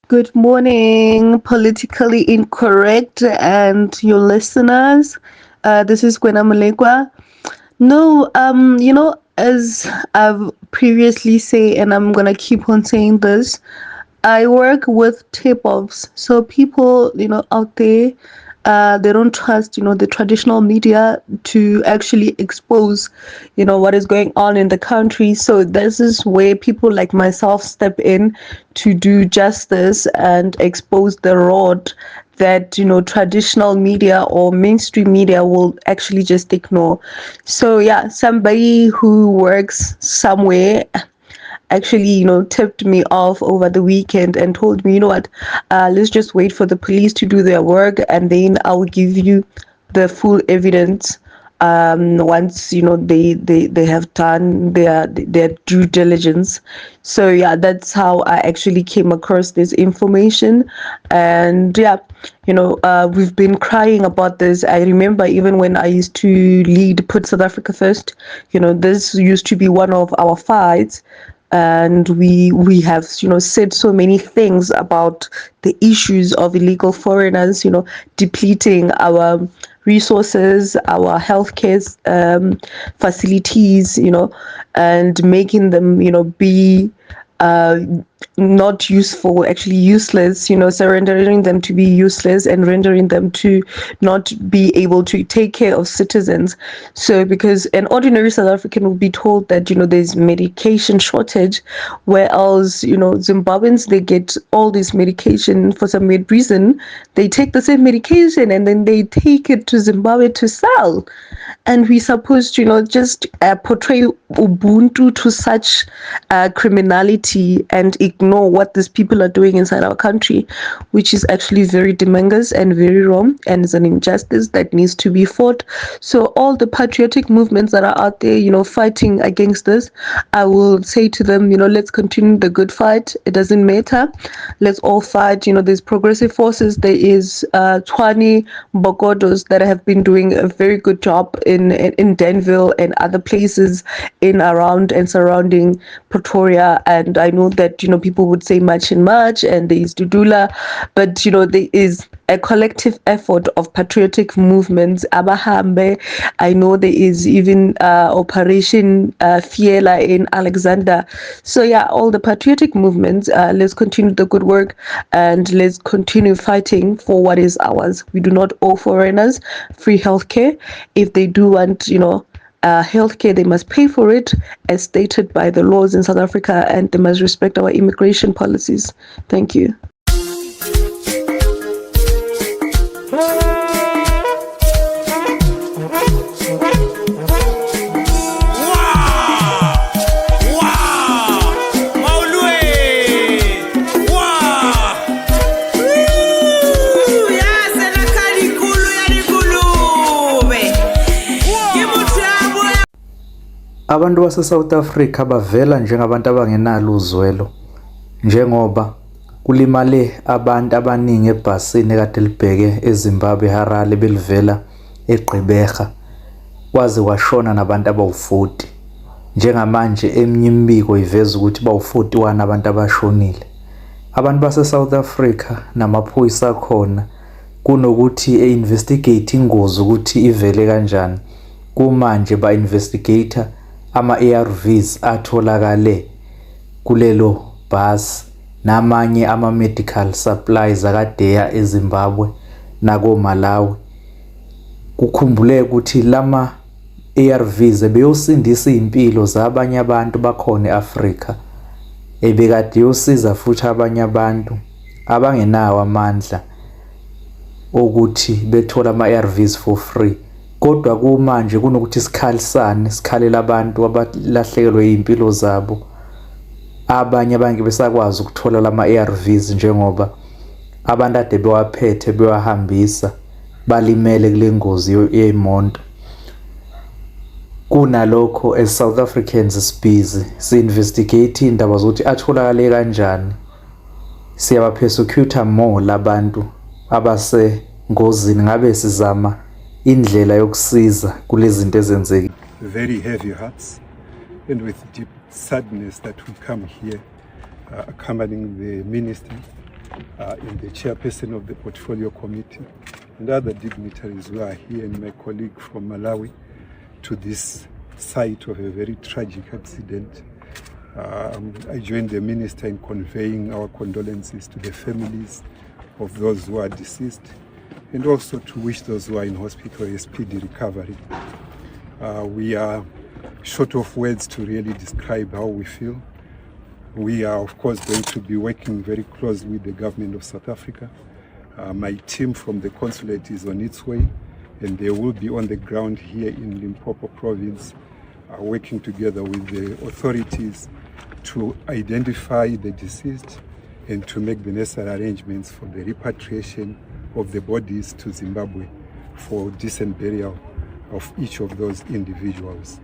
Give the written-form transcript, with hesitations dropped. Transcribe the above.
Good morning, politically incorrect, and your listeners. This is Kwena. No, as I've previously said, and I'm gonna keep on saying this, I work with tip-offs. So people, out there, they don't trust, the traditional media to actually expose, what is going on in the country. So this is where people like myself step in to do justice and expose the rot that traditional media or mainstream media will actually just ignore. So yeah, somebody who works somewhere actually tipped me off over the weekend and told me, what, let's just wait for the police to do their work, and then I'll give you the full evidence once they have done their due diligence. So yeah, that's how I actually came across this information. And yeah, we've been crying about this. I remember even when I used to lead Put South Africa First, this used to be one of our fights, and we have said so many things about the issues of illegal foreigners depleting our resources, our healthcare facilities, and making them be uh, not useful, actually useless, surrendering them to be useless and rendering them to not be able to take care of citizens. So because an ordinary South African will be told that, there's medication shortage, whereas, Zimbabweans, they get all this medication for some weird reason. They take the same medication and then they take it to Zimbabwe to sell. And we supposed to, just portray Ubuntu to such criminality and ignore what these people are doing inside our country, which is actually very demongous and very wrong, and is an injustice that needs to be fought. So all the patriotic movements that are out there, fighting against this, I will say to them, let's continue the good fight. It doesn't matter. Let's all fight. There's progressive forces. There is 20 Bogodos that have been doing a very good job in Denville and other places in, around and surrounding Pretoria. And I know that people would say much and much, and there is Dudula, but there is a collective effort of patriotic movements. Abahambe, I know there is even Operation Fiela in Alexander. So yeah, all the patriotic movements, let's continue the good work and let's continue fighting for what is ours. We do not owe foreigners free healthcare. If they do want, healthcare, they must pay for it as stated by the laws in South Africa, and they must respect our immigration policies. Thank you. Abantu base South Africa bavela njengabantu abangenalo uzwelo, njengoba kulimale abantu abaningi ebhasini ekade libheke eZimbabwe Harare belivela eGqeberha, kwaze kwashona nabantu abawu-40. Njengamanje eminye imibiko iveza ukuthi bawu-41 abantu abashonile. Abantu base South Africa namaphoyisa khona kunokuthi investigate ingozi ukuthi ivele kanjani, kumanje ba-investigate ama-ARVs atholakale kulelo bus namanye ama-medical supplies akadeya eZimbabwe nakoMalawi. Kukhumbuleke ukuthi lama ARVs ebeyosindisa impilo zabanye abantu bakhona eAfrika, ebekade yosiza futhi abanye abantu abangenawo amandla ukuthi bethola ama-ARVs for free. Kodwa kumanje kunokuthi sikhalela abantu abalahlekelwe impilo zabo, abanye abange besakwazi ukuthola lama ARVs njengoba abantu ade bewaphethe bewahambisa balimele kule ngozi yemonto. Kunalokho as South Africans sibhizi si-investigate indaba zokuthi atholakale kanjani, siyabapersecute more labantu abasengozini, ngabe sizama indlela yokusiza kulezi zinto ezenzekile. Very heavy hearts and with deep sadness that we come here accompanying the minister and the chairperson of the portfolio committee, and other dignitaries who are here, and my colleague from Malawi, to this site of a very tragic accident. I joined the minister in conveying our condolences to the families of those who are deceased, and also to wish those who are in hospital a speedy recovery. We are short of words to really describe how we feel. We are, of course, going to be working very closely with the government of South Africa. My team from the consulate is on its way, and they will be on the ground here in Limpopo province, working together with the authorities to identify the deceased and to make the necessary arrangements for the repatriation of the bodies to Zimbabwe for decent burial of each of those individuals.